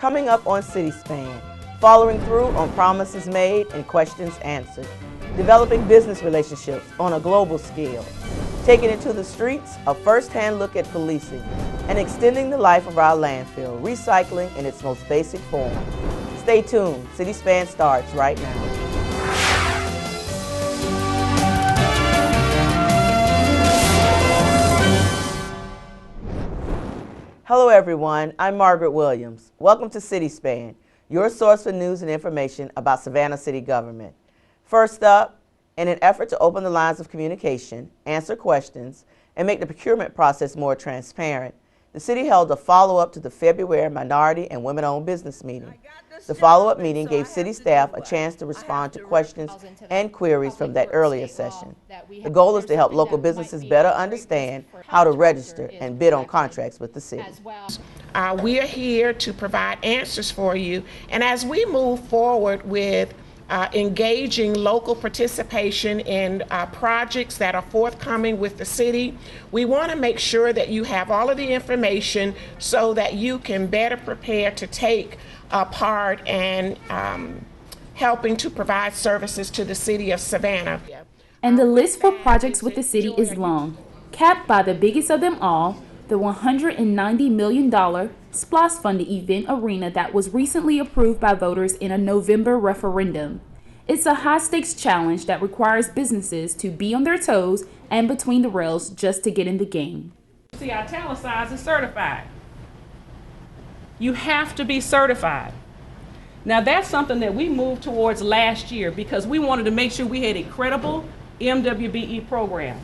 Coming up on CitySpan, following through on promises made and questions answered, developing business relationships on a global scale, taking it to the streets, a first-hand look at policing, and extending the life of our landfill, recycling in its most basic form. Stay tuned, CitySpan starts right now. Hello everyone, I'm Margaret Williams. Welcome to CitySpan, your source for news and information about Savannah City government. First up, in an effort to open the lines of communication, answer questions, and make the procurement process more transparent, the city held a follow-up to the February Minority and Women-Owned Business meeting. The follow-up meeting gave city staff a chance to respond to questions and queries from that earlier session. The goal is to help local businesses better understand how to register and bid on contracts with the city. We are here to provide answers for you, and as we move forward with engaging local participation in projects that are forthcoming with the city, we want to make sure that you have all of the information so that you can better prepare to take part in helping to provide services to the city of Savannah. And the list for projects with the city is long, capped by the biggest of them all, the $190 million SPLOST funded event arena that was recently approved by voters in a November referendum. It's a high-stakes challenge that requires businesses to be on their toes and between the rails just to get in the game. See, italicized is certified. You have to be certified. Now that's something that we moved towards last year because we wanted to make sure we had a credible MWBE program.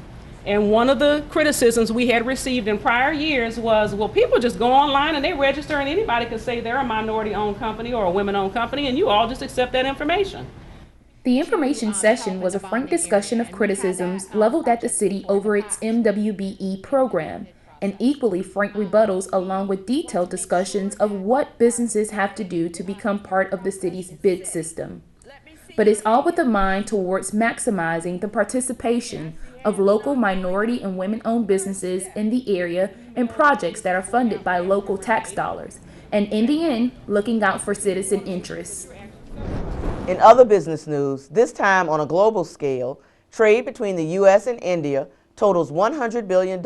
And one of the criticisms we had received in prior years was, well, people just go online and they register and anybody can say they're a minority-owned company or a women-owned company and you all just accept that information. The information session was a frank discussion of criticisms leveled at the city over its MWBE program, and equally frank rebuttals along with detailed discussions of what businesses have to do to become part of the city's bid system. But it's all with a mind towards maximizing the participation of local minority and women-owned businesses in the area and projects that are funded by local tax dollars, and in the end, looking out for citizen interests. In other business news, this time on a global scale, trade between the U.S. and India totals $100 billion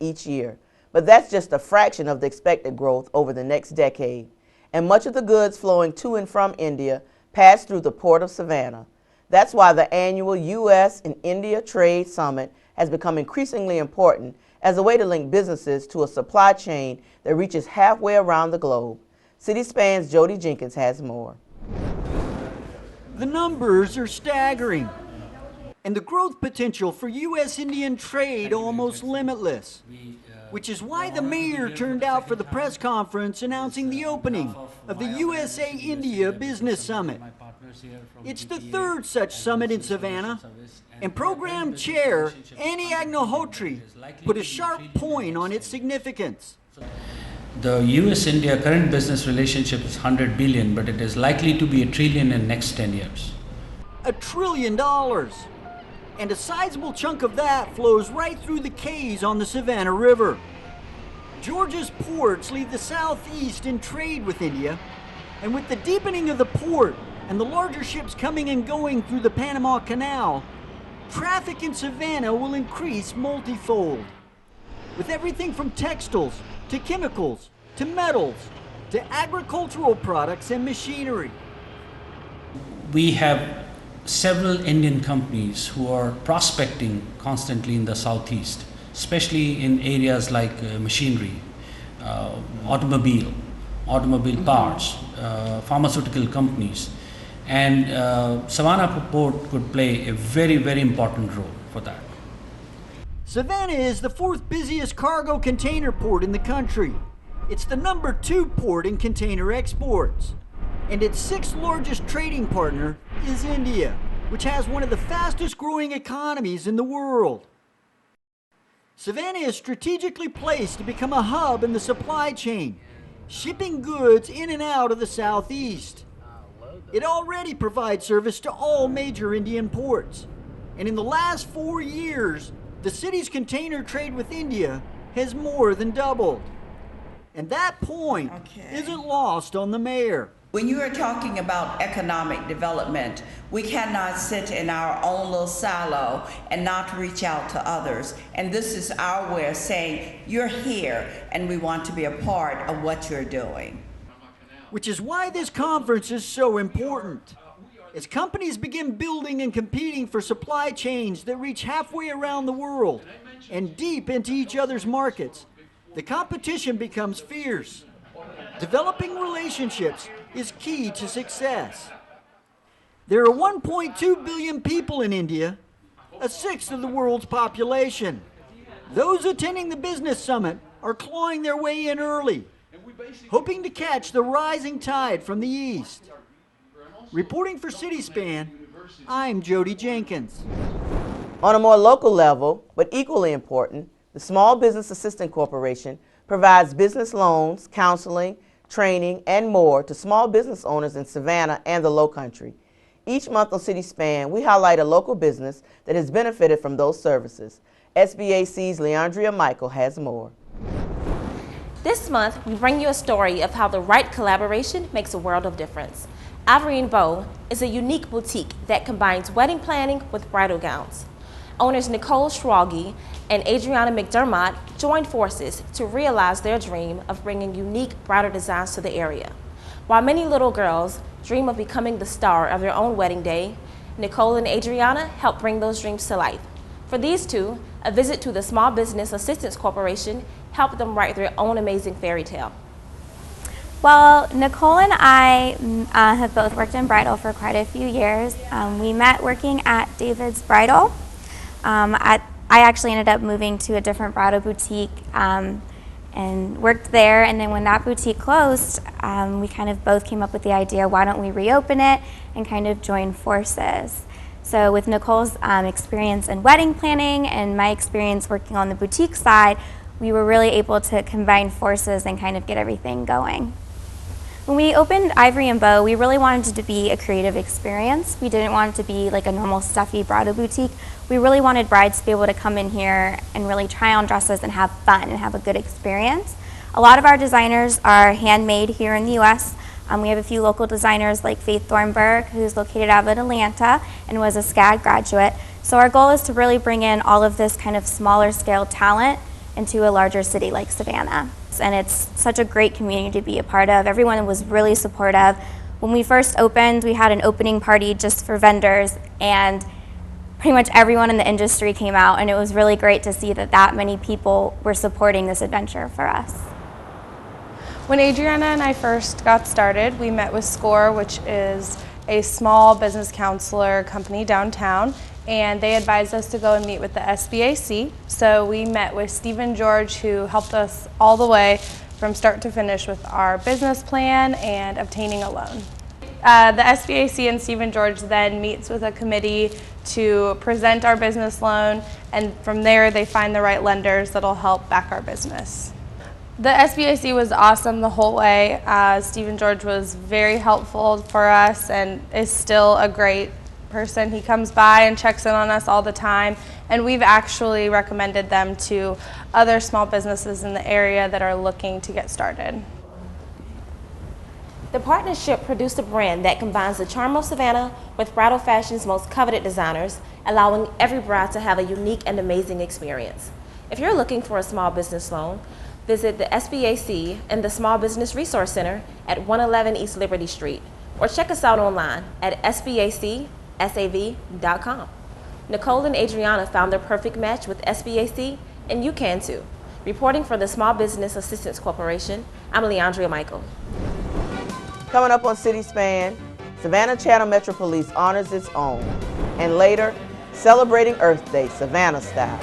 each year, but that's just a fraction of the expected growth over the next decade. And much of the goods flowing to and from India pass through the port of Savannah. That's why the annual U.S. and India Trade Summit has become increasingly important as a way to link businesses to a supply chain that reaches halfway around the globe. CitySpan's Jody Jenkins has more. The numbers are staggering, and the growth potential for U.S.-Indian trade almost limitless, which is why the mayor turned out for the press conference announcing the opening of the USA-India Business Summit. It's the third such summit in Savannah, and program chair Annie Agnihotri put a sharp point on its significance. The US-India current business relationship is $100 billion, but it is likely to be $1 trillion in the next 10 years. $1 trillion! And a sizable chunk of that flows right through the quays on the Savannah River. Georgia's ports lead the southeast in trade with India, and with the deepening of the port and the larger ships coming and going through the Panama Canal, traffic in Savannah will increase multifold. With everything from textiles to chemicals to metals to agricultural products and machinery. We have several Indian companies who are prospecting constantly in the southeast, especially in areas like machinery, automobile parts, pharmaceutical companies, and Savannah Port could play a very, very important role for that. Savannah is the fourth busiest cargo container port in the country. It's the #2 port in container exports. And its sixth largest trading partner is India, which has one of the fastest growing economies in the world. Savannah is strategically placed to become a hub in the supply chain, shipping goods in and out of the southeast. It already provides service to all major Indian ports, and in the last 4 years, the city's container trade with India has more than doubled. And that point isn't lost on the mayor. When you are talking about economic development, we cannot sit in our own little silo and not reach out to others. And this is our way of saying, you're here and we want to be a part of what you're doing. Which is why this conference is so important. As companies begin building and competing for supply chains that reach halfway around the world and deep into each other's markets, the competition becomes fierce. Developing relationships is key to success. There are 1.2 billion people in India, a sixth of the world's population. Those attending the business summit are clawing their way in early, hoping to catch the rising tide from the east. Reporting for CitySpan, I'm Jody Jenkins. On a more local level, but equally important, the Small Business Assistance Corporation provides business loans, counseling, training, and more to small business owners in Savannah and the Lowcountry. Each month on CitySpan, we highlight a local business that has benefited from those services. SBAC's Leandria Michael has more. This month, we bring you a story of how the right collaboration makes a world of difference. Ivory & Bow is a unique boutique that combines wedding planning with bridal gowns. Owners Nicole Schwalge and Adriana McDermott joined forces to realize their dream of bringing unique bridal designs to the area. While many little girls dream of becoming the star of their own wedding day, Nicole and Adriana help bring those dreams to life. For these two, a visit to the Small Business Assistance Corporation helped them write their own amazing fairy tale. Well, Nicole and I have both worked in bridal for quite a few years. We met working at David's Bridal. I actually ended up moving to a different bridal boutique and worked there, and then when that boutique closed, we kind of both came up with the idea, why don't we reopen it and kind of join forces. So with Nicole's experience in wedding planning and my experience working on the boutique side, we were really able to combine forces and kind of get everything going. When we opened Ivory & Bow, we really wanted it to be a creative experience. We didn't want it to be like a normal stuffy bridal boutique. We really wanted brides to be able to come in here and really try on dresses and have fun and have a good experience. A lot of our designers are handmade here in the US. We have a few local designers like Faith Thornburg, who's located out of Atlanta and was a SCAD graduate. So our goal is to really bring in all of this kind of smaller scale talent into a larger city like Savannah. And it's such a great community to be a part of. Everyone was really supportive. When we first opened, we had an opening party just for vendors, and pretty much everyone in the industry came out, and it was really great to see that many people were supporting this adventure for us. When Adriana and I first got started, we met with SCORE, which is a small business counselor company downtown, and they advised us to go and meet with the SBAC. So we met with Stephen George, who helped us all the way from start to finish with our business plan and obtaining a loan. The SBAC and Stephen George then meets with a committee to present our business loan, and from there they find the right lenders that'll help back our business. The SBAC was awesome the whole way. Stephen George was very helpful for us and is still a great person. He comes by and checks in on us all the time, and we've actually recommended them to other small businesses in the area that are looking to get started. The partnership produced a brand that combines the charm of Savannah with bridal fashion's most coveted designers, allowing every bride to have a unique and amazing experience. If you're looking for a small business loan, visit the SBAC and the Small Business Resource Center at 111 East Liberty Street, or check us out online at sbacsav.com. Nicole and Adriana found their perfect match with SBAC, and you can too. Reporting for the Small Business Assistance Corporation, I'm Leandria Michael. Coming up on CitySpan, Savannah Channel Metro Police honors its own, and later, celebrating Earth Day, Savannah style.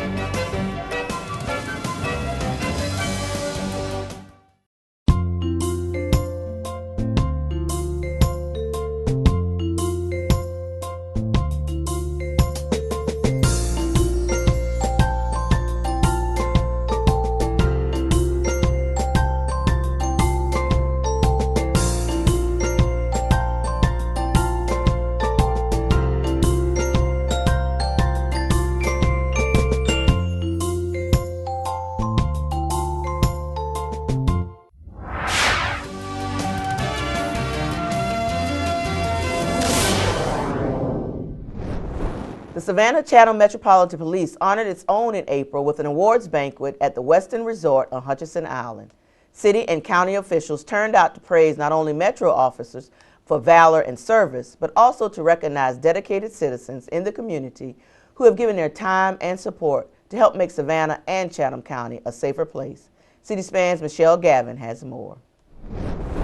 The Savannah Chatham Metropolitan Police honored its own in April with an awards banquet at the Westin Resort on Hutchinson Island. City and county officials turned out to praise not only Metro officers for valor and service, but also to recognize dedicated citizens in the community who have given their time and support to help make Savannah and Chatham County a safer place. City Span's Michelle Gavin has more.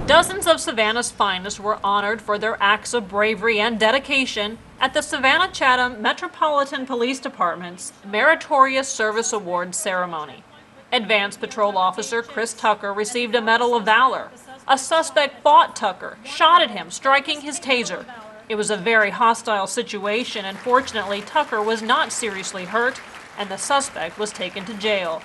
Dozens of Savannah's finest were honored for their acts of bravery and dedication at the Savannah Chatham Metropolitan Police Department's Meritorious Service Awards ceremony. Advanced Patrol Officer Chris Tucker received a Medal of Valor. A suspect fought Tucker, shot at him, striking his taser. It was a very hostile situation, and fortunately Tucker was not seriously hurt, and the suspect was taken to jail.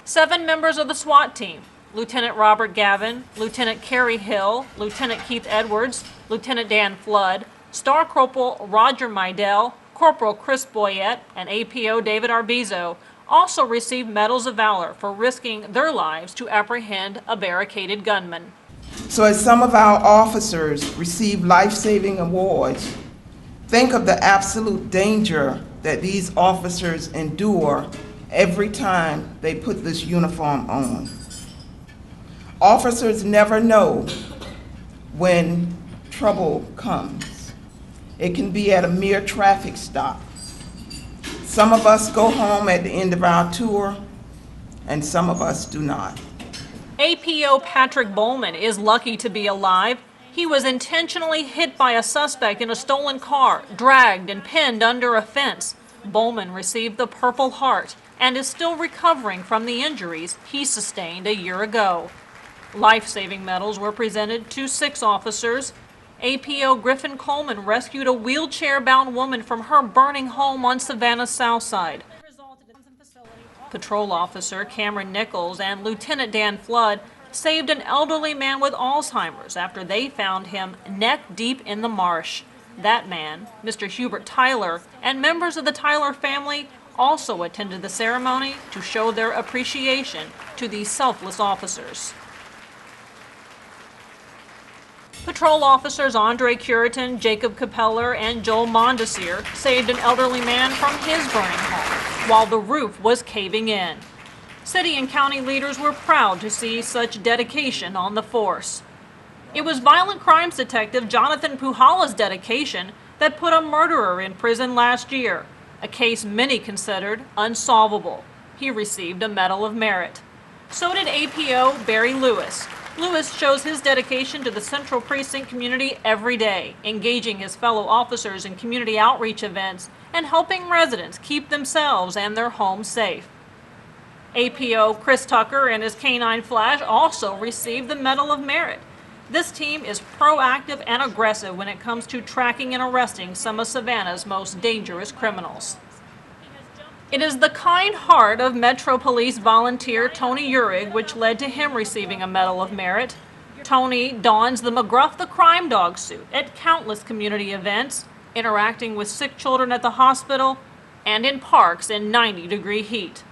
7 members of the SWAT team, Lieutenant Robert Gavin, Lieutenant Kerry Hill, Lieutenant Keith Edwards, Lieutenant Dan Flood, Star Corporal Roger Meidel, Corporal Chris Boyette, and APO David Arbizo also received Medals of Valor for risking their lives to apprehend a barricaded gunman. So as some of our officers receive life-saving awards, think of the absolute danger that these officers endure every time they put this uniform on. Officers never know when trouble comes. It can be at a mere traffic stop. Some of us go home at the end of our tour, and some of us do not. APO Patrick Bowman is lucky to be alive. He was intentionally hit by a suspect in a stolen car, dragged and pinned under a fence. Bowman received the Purple Heart and is still recovering from the injuries he sustained a year ago. Life-saving medals were presented to 6 officers. APO Griffin Coleman rescued a wheelchair-bound woman from her burning home on Savannah's south side. Patrol Officer Cameron Nichols and Lieutenant Dan Flood saved an elderly man with Alzheimer's after they found him neck-deep in the marsh. That man, Mr. Hubert Tyler, and members of the Tyler family also attended the ceremony to show their appreciation to these selfless officers. Patrol officers Andre Curitan, Jacob Capeller, and Joel Mondesir saved an elderly man from his burning home while the roof was caving in. City and county leaders were proud to see such dedication on the force. It was violent crimes detective Jonathan Puhala's dedication that put a murderer in prison last year, a case many considered unsolvable. He received a Medal of Merit. So did APO Barry Lewis. Lewis shows his dedication to the Central Precinct community every day, engaging his fellow officers in community outreach events and helping residents keep themselves and their homes safe. APO Chris Tucker and his Canine Flash also received the Medal of Merit. This team is proactive and aggressive when it comes to tracking and arresting some of Savannah's most dangerous criminals. It is the kind heart of Metro Police volunteer Tony Uhrig which led to him receiving a Medal of Merit. Tony dons the McGruff the Crime Dog suit at countless community events, interacting with sick children at the hospital, and in parks in 90-degree heat.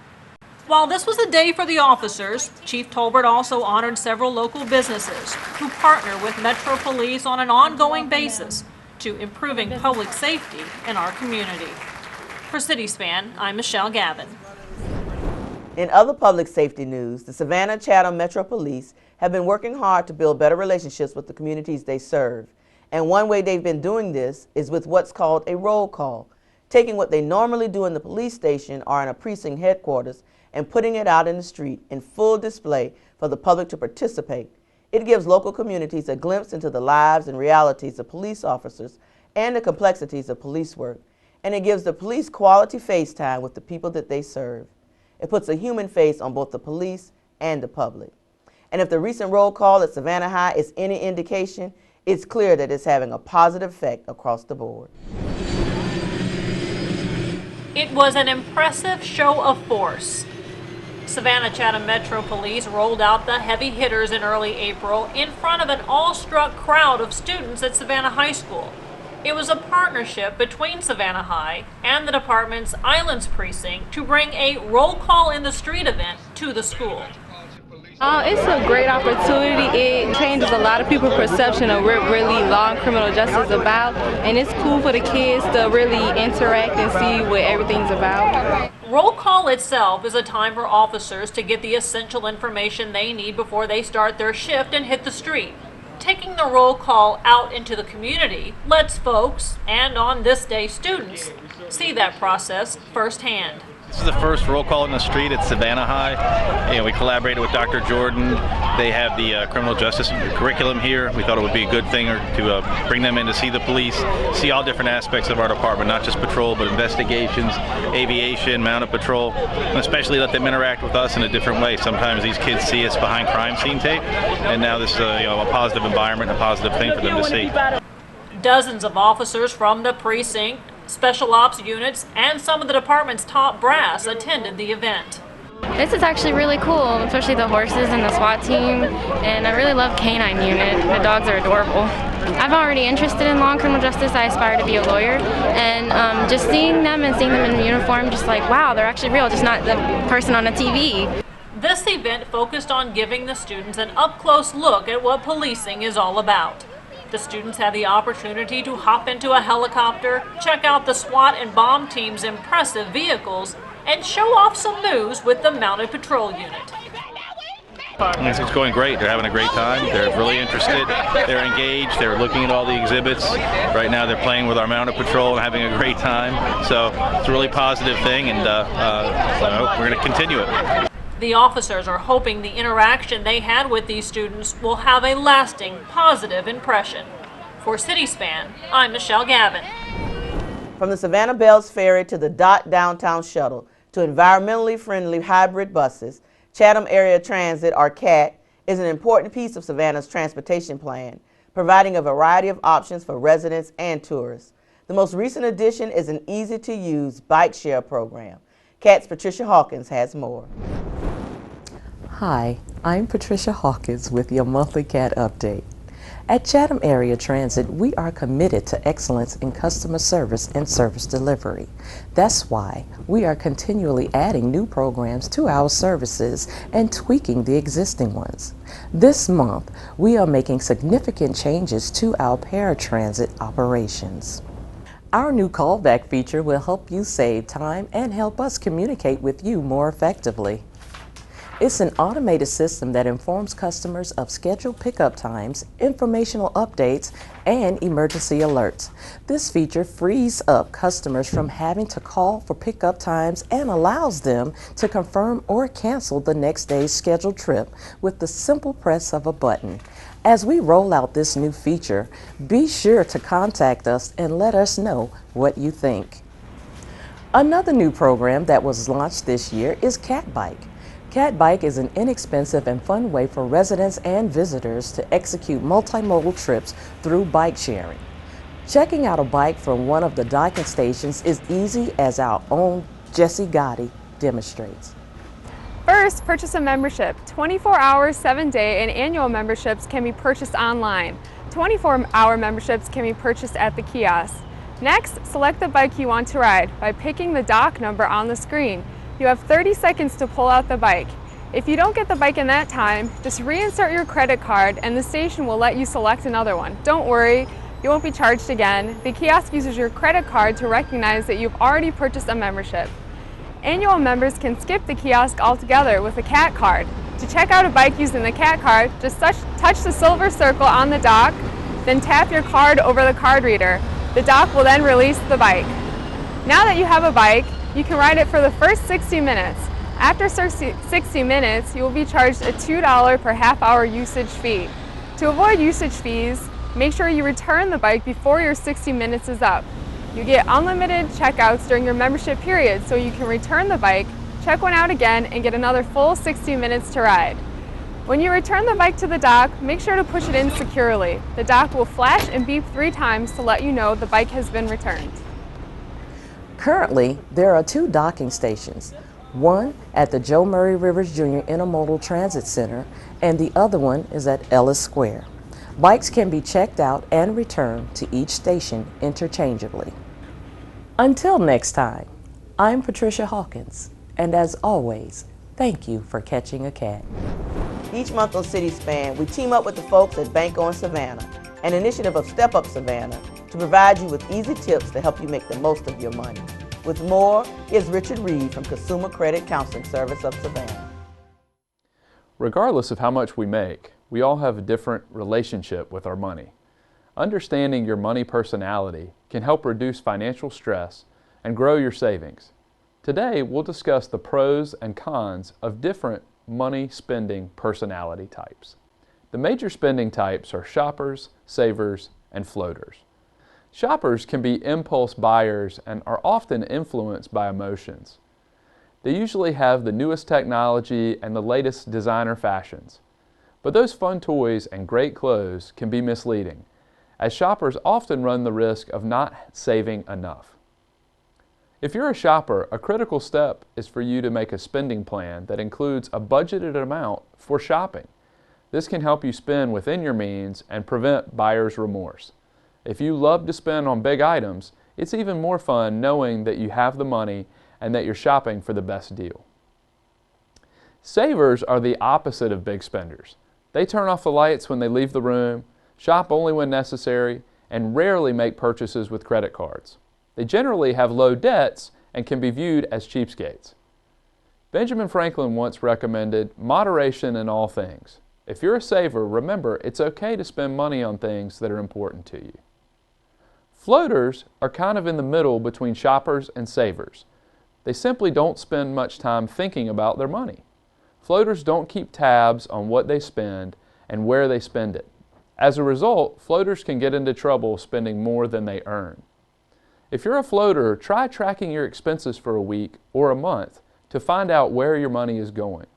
While this was a day for the officers, Chief Tolbert also honored several local businesses who partner with Metro Police on an ongoing basis to improving public safety in our community. For CitySpan, I'm Michelle Gavin. In other public safety news, the Savannah Chatham Metro Police have been working hard to build better relationships with the communities they serve. And one way they've been doing this is with what's called a roll call, taking what they normally do in the police station or in a precinct headquarters and putting it out in the street in full display for the public to participate. It gives local communities a glimpse into the lives and realities of police officers and the complexities of police work. And it gives the police quality face time with the people that they serve. It puts a human face on both the police and the public. And if the recent roll call at Savannah High is any indication, it's clear that it's having a positive effect across the board. It was an impressive show of force. Savannah Chatham Metro Police rolled out the heavy hitters in early April in front of an awestruck crowd of students at Savannah High School. It was a partnership between Savannah High and the department's Islands Precinct to bring a roll call in the street event to the school. It's a great opportunity. It changes a lot of people's perception of what really law and criminal justice is about, and it's cool for the kids to really interact and see what everything's about. Roll call itself is a time for officers to get the essential information they need before they start their shift and hit the street. Taking the roll call out into the community lets folks, and on this day students, see that process firsthand. This is the first roll call in the street at Savannah High. We collaborated with Dr. Jordan. They have the criminal justice curriculum here. We thought it would be a good thing to bring them in to see the police, see all different aspects of our department, not just patrol, but investigations, aviation, mounted patrol, and especially let them interact with us in a different way. Sometimes these kids see us behind crime scene tape, and now this is a positive environment, a positive thing for them to see. Dozens of officers from the precinct, special ops units, and some of the department's top brass attended the event. This is actually really cool, especially the horses and the SWAT team, and I really love Canine Unit. The dogs are adorable. I'm already interested in law and criminal justice. I aspire to be a lawyer, and just seeing them and seeing them in uniform, just like, wow, they're actually real, just not the person on the TV. This event focused on giving the students an up-close look at what policing is all about. The students had the opportunity to hop into a helicopter, check out the SWAT and bomb team's impressive vehicles, and show off some moves with the mounted patrol unit. It's going great. They're having a great time. They're really interested. They're engaged. They're looking at all the exhibits. Right now they're playing with our mounted patrol and having a great time. So it's a really positive thing, and I hope we're going to continue it. The officers are hoping the interaction they had with these students will have a lasting, positive impression. For CitySpan, I'm Michelle Gavin. From the Savannah Bells Ferry to the DOT Downtown Shuttle to environmentally friendly hybrid buses, Chatham Area Transit, or CAT, is an important piece of Savannah's transportation plan, providing a variety of options for residents and tourists. The most recent addition is an easy-to-use bike share program. CAT's Patricia Hawkins has more. Hi, I'm Patricia Hawkins with your monthly CAT update. At Chatham Area Transit, we are committed to excellence in customer service and service delivery. That's why we are continually adding new programs to our services and tweaking the existing ones. This month, we are making significant changes to our paratransit operations. Our new callback feature will help you save time and help us communicate with you more effectively. It's an automated system that informs customers of scheduled pickup times, informational updates, and emergency alerts. This feature frees up customers from having to call for pickup times and allows them to confirm or cancel the next day's scheduled trip with the simple press of a button. As we roll out this new feature, be sure to contact us and let us know what you think. Another new program that was launched this year is Cat Bike. Cat Bike is an inexpensive and fun way for residents and visitors to execute multimodal trips through bike sharing. Checking out a bike from one of the docking stations is easy, as our own Jesse Gotti demonstrates. First, purchase a membership. 24 hours, 7-day, and annual memberships can be purchased online. 24-hour memberships can be purchased at the kiosk. Next, select the bike you want to ride by picking the dock number on the screen. You have 30 seconds to pull out the bike. If you don't get the bike in that time, just reinsert your credit card and the station will let you select another one. Don't worry, you won't be charged again. The kiosk uses your credit card to recognize that you've already purchased a membership. Annual members can skip the kiosk altogether with a CAT card. To check out a bike using the CAT card, just touch the silver circle on the dock, then tap your card over the card reader. The dock will then release the bike. Now that you have a bike, you can ride it for the first 60 minutes. After 60 minutes, you will be charged a $2 per half-hour usage fee. To avoid usage fees, make sure you return the bike before your 60 minutes is up. You get unlimited checkouts during your membership period, so you can return the bike, check one out again, and get another full 60 minutes to ride. When you return the bike to the dock, make sure to push it in securely. The dock will flash and beep 3 times to let you know the bike has been returned. Currently, there are 2 docking stations, one at the Joe Murray Rivers Jr. Intermodal Transit Center, and the other one is at Ellis Square. Bikes can be checked out and returned to each station interchangeably. Until next time, I'm Patricia Hawkins, and as always, thank you for catching a cat. Each month on City Span, we team up with the folks at Bank on Savannah, an initiative of Step Up Savannah, to provide you with easy tips to help you make the most of your money. With more, here's Richard Reed from Consumer Credit Counseling Service of Savannah. Regardless of how much we make, we all have a different relationship with our money. Understanding your money personality can help reduce financial stress and grow your savings. Today, we'll discuss the pros and cons of different money spending personality types. The major spending types are shoppers, savers, and floaters. Shoppers can be impulse buyers and are often influenced by emotions. They usually have the newest technology and the latest designer fashions. But those fun toys and great clothes can be misleading, as shoppers often run the risk of not saving enough. If you're a shopper, a critical step is for you to make a spending plan that includes a budgeted amount for shopping. This can help you spend within your means and prevent buyer's remorse. If you love to spend on big items, it's even more fun knowing that you have the money and that you're shopping for the best deal. Savers are the opposite of big spenders. They turn off the lights when they leave the room, shop only when necessary, and rarely make purchases with credit cards. They generally have low debts and can be viewed as cheapskates. Benjamin Franklin once recommended moderation in all things. If you're a saver, remember it's okay to spend money on things that are important to you. Floaters are kind of in the middle between shoppers and savers. They simply don't spend much time thinking about their money. Floaters don't keep tabs on what they spend and where they spend it. As a result, floaters can get into trouble spending more than they earn. If you're a floater, try tracking your expenses for a week or a month to find out where your money is going.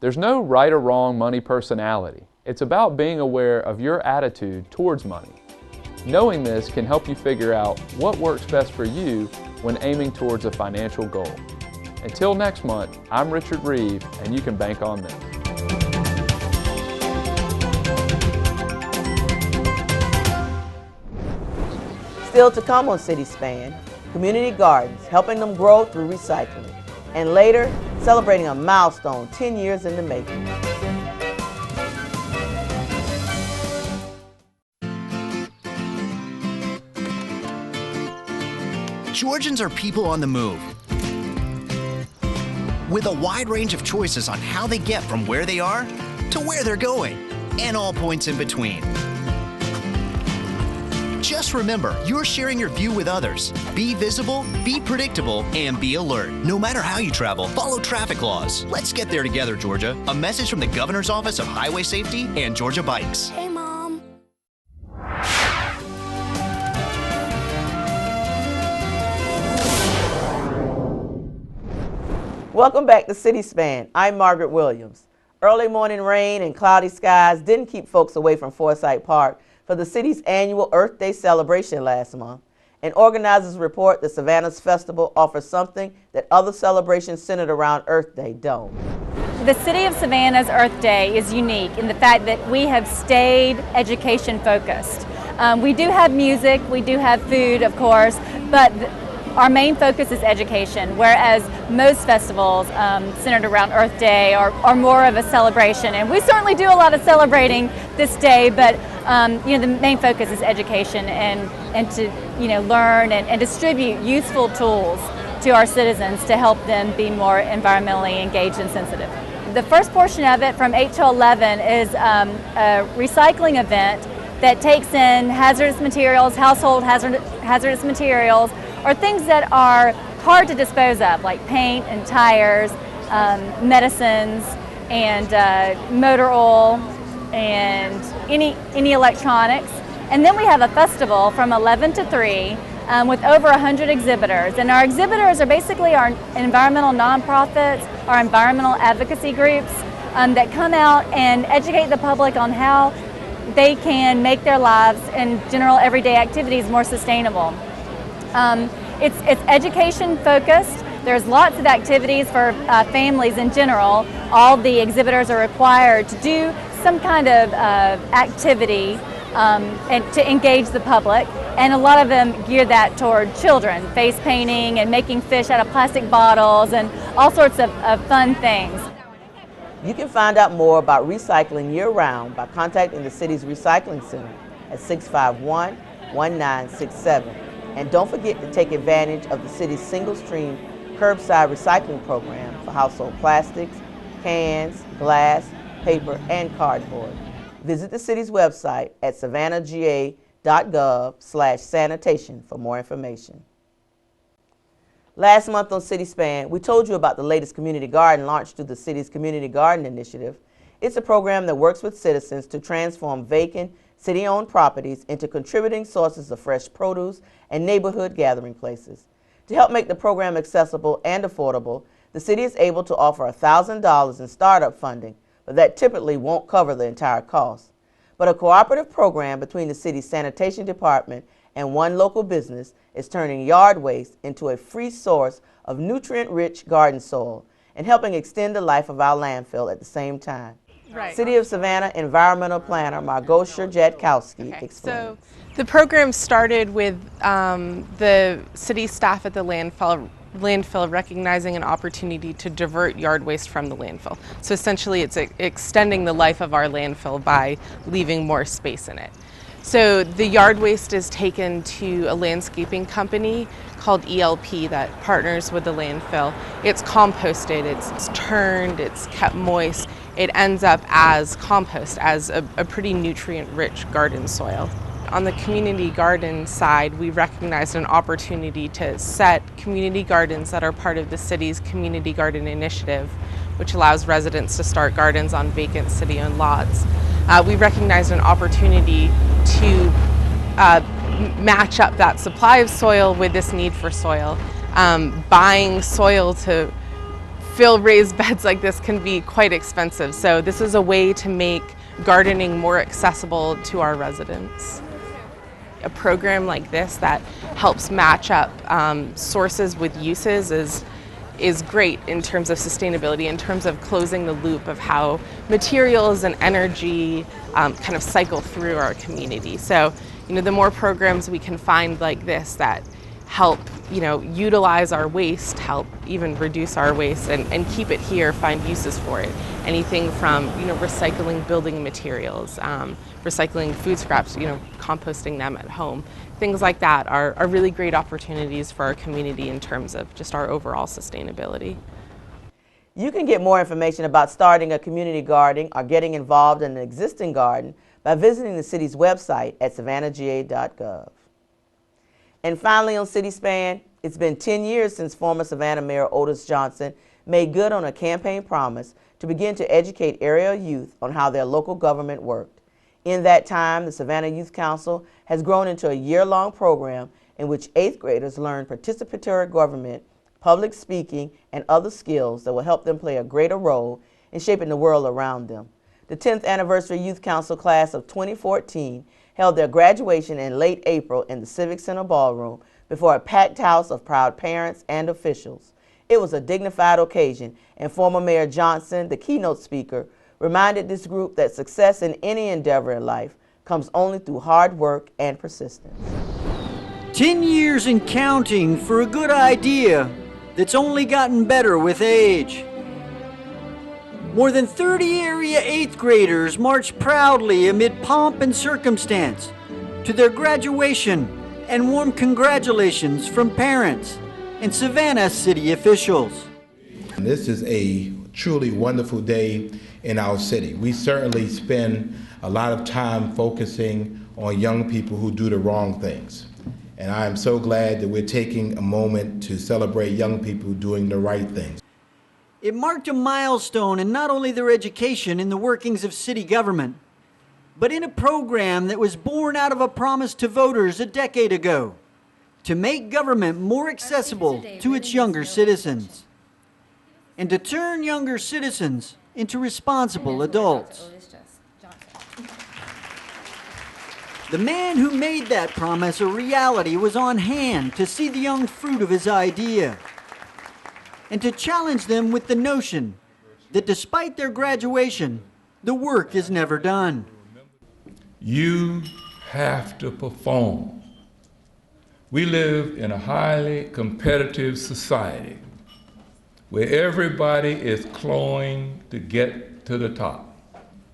There's no right or wrong money personality. It's about being aware of your attitude towards money. Knowing this can help you figure out what works best for you when aiming towards a financial goal. Until next month, I'm Richard Reeve, and you can bank on this. Still to come on City Span, community gardens, helping them grow through recycling. And later, celebrating a milestone 10 years in the making. Georgians are people on the move, with a wide range of choices on how they get from where they are to where they're going, and all points in between. Just remember, you're sharing your view with others. Be visible, be predictable, and be alert. No matter how you travel, follow traffic laws. Let's get there together, Georgia. A message from the Governor's Office of Highway Safety and Georgia Bikes. Hey, Mom. Welcome back to City Span. I'm Margaret Williams. Early morning rain and cloudy skies didn't keep folks away from Forsyth Park for the city's annual Earth Day celebration last month. And organizers report that Savannah's festival offers something that other celebrations centered around Earth Day don't. The City of Savannah's Earth Day is unique in the fact that we have stayed education focused. We do have music, we do have food, of course, but our main focus is education, whereas most festivals centered around Earth Day are more of a celebration. And we certainly do a lot of celebrating this day, but the main focus is education and to learn and distribute useful tools to our citizens to help them be more environmentally engaged and sensitive. The first portion of it, from 8 to 11, is a recycling event that takes in hazardous materials, household hazardous materials, or things that are hard to dispose of, like paint and tires, medicines, and motor oil, and any electronics. And then we have a festival from 11 to 3 with over 100 exhibitors. And our exhibitors are basically our environmental nonprofits, our environmental advocacy groups that come out and educate the public on how they can make their lives and general everyday activities more sustainable. It's education focused. There's lots of activities for families in general. All the exhibitors are required to do some kind of activity and to engage the public, and a lot of them gear that toward children, face painting and making fish out of plastic bottles and all sorts of fun things. You can find out more about recycling year-round by contacting the city's Recycling Center at 651-1967. And don't forget to take advantage of the city's single-stream curbside recycling program for household plastics, cans, glass, paper, and cardboard. Visit the city's website at savannahga.gov/sanitation for more information. Last month on City Span, we told you about the latest community garden launched through the city's Community Garden Initiative. It's a program that works with citizens to transform vacant, city-owned properties into contributing sources of fresh produce and neighborhood gathering places. To help make the program accessible and affordable, the city is able to offer $1,000 in startup funding, but that typically won't cover the entire cost. But a cooperative program between the city's sanitation department and one local business is turning yard waste into a free source of nutrient-rich garden soil and helping extend the life of our landfill at the same time. Right. City of Savannah Environmental Planner Margosha Jatkowski explains. So the program started with the city staff at the landfill recognizing an opportunity to divert yard waste from the landfill. So essentially it's extending the life of our landfill by leaving more space in it. So the yard waste is taken to a landscaping company called ELP that partners with the landfill. It's composted, it's turned, it's kept moist. It ends up as compost, as a pretty nutrient-rich garden soil. On the community garden side, we recognized an opportunity to set community gardens that are part of the city's Community Garden Initiative, which allows residents to start gardens on vacant city-owned lots. We recognized an opportunity to match up that supply of soil with this need for soil. Buying soil to fill raised beds like this can be quite expensive, so this is a way to make gardening more accessible to our residents. A program like this that helps match up sources with uses is great in terms of sustainability, in terms of closing the loop of how materials and energy kind of cycle through our community. So, the more programs we can find like this that help, utilize our waste, help even reduce our waste and keep it here, find uses for it. Anything from, recycling building materials, recycling food scraps, composting them at home. Things like that are really great opportunities for our community in terms of just our overall sustainability. You can get more information about starting a community garden or getting involved in an existing garden by visiting the city's website at savannahga.gov. And finally on City Span, it's been 10 years since former Savannah Mayor Otis Johnson made good on a campaign promise to begin to educate area youth on how their local government worked. In that time, the Savannah Youth Council has grown into a year-long program in which 8th graders learn participatory government, public speaking, and other skills that will help them play a greater role in shaping the world around them. The 10th anniversary Youth Council class of 2014 held their graduation in late April in the Civic Center Ballroom before a packed house of proud parents and officials. It was a dignified occasion, and former Mayor Johnson, the keynote speaker, reminded this group that success in any endeavor in life comes only through hard work and persistence. 10 years and counting for a good idea that's only gotten better with age. More than 30 area 8th graders marched proudly amid pomp and circumstance to their graduation and warm congratulations from parents and Savannah city officials. This is a truly wonderful day in our city. We certainly spend a lot of time focusing on young people who do the wrong things. And I am so glad that we're taking a moment to celebrate young people doing the right things. It marked a milestone in not only their education in the workings of city government, but in a program that was born out of a promise to voters a decade ago to make government more accessible to its younger citizens and to turn younger citizens into responsible adults. The man who made that promise a reality was on hand to see the young fruit of his idea and to challenge them with the notion that despite their graduation, the work is never done. You have to perform. We live in a highly competitive society where everybody is clawing to get to the top.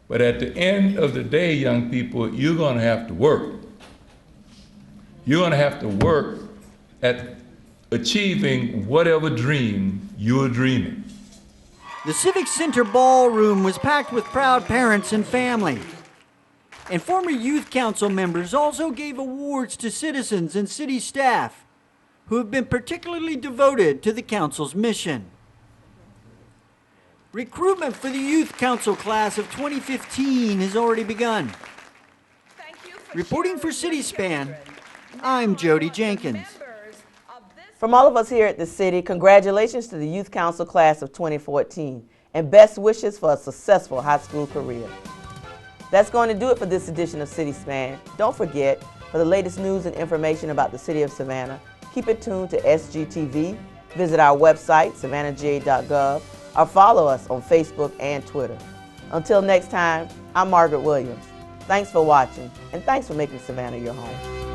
But at the end of the day, young people, you're going to have to work. You're going to have to work at achieving whatever dream you're dreaming. The Civic Center ballroom was packed with proud parents and family. And former youth council members also gave awards to citizens and city staff who have been particularly devoted to the council's mission. Recruitment for the Youth Council class of 2015 has already begun. Reporting for CitySpan, I'm Jody Jenkins. From all of us here at the city, congratulations to the Youth Council class of 2014 and best wishes for a successful high school career. That's going to do it for this edition of CitySpan. Don't forget, for the latest news and information about the city of Savannah, keep it tuned to SGTV, visit our website, savannahga.gov, or follow us on Facebook and Twitter. Until next time, I'm Margaret Williams. Thanks for watching, and thanks for making Savannah your home.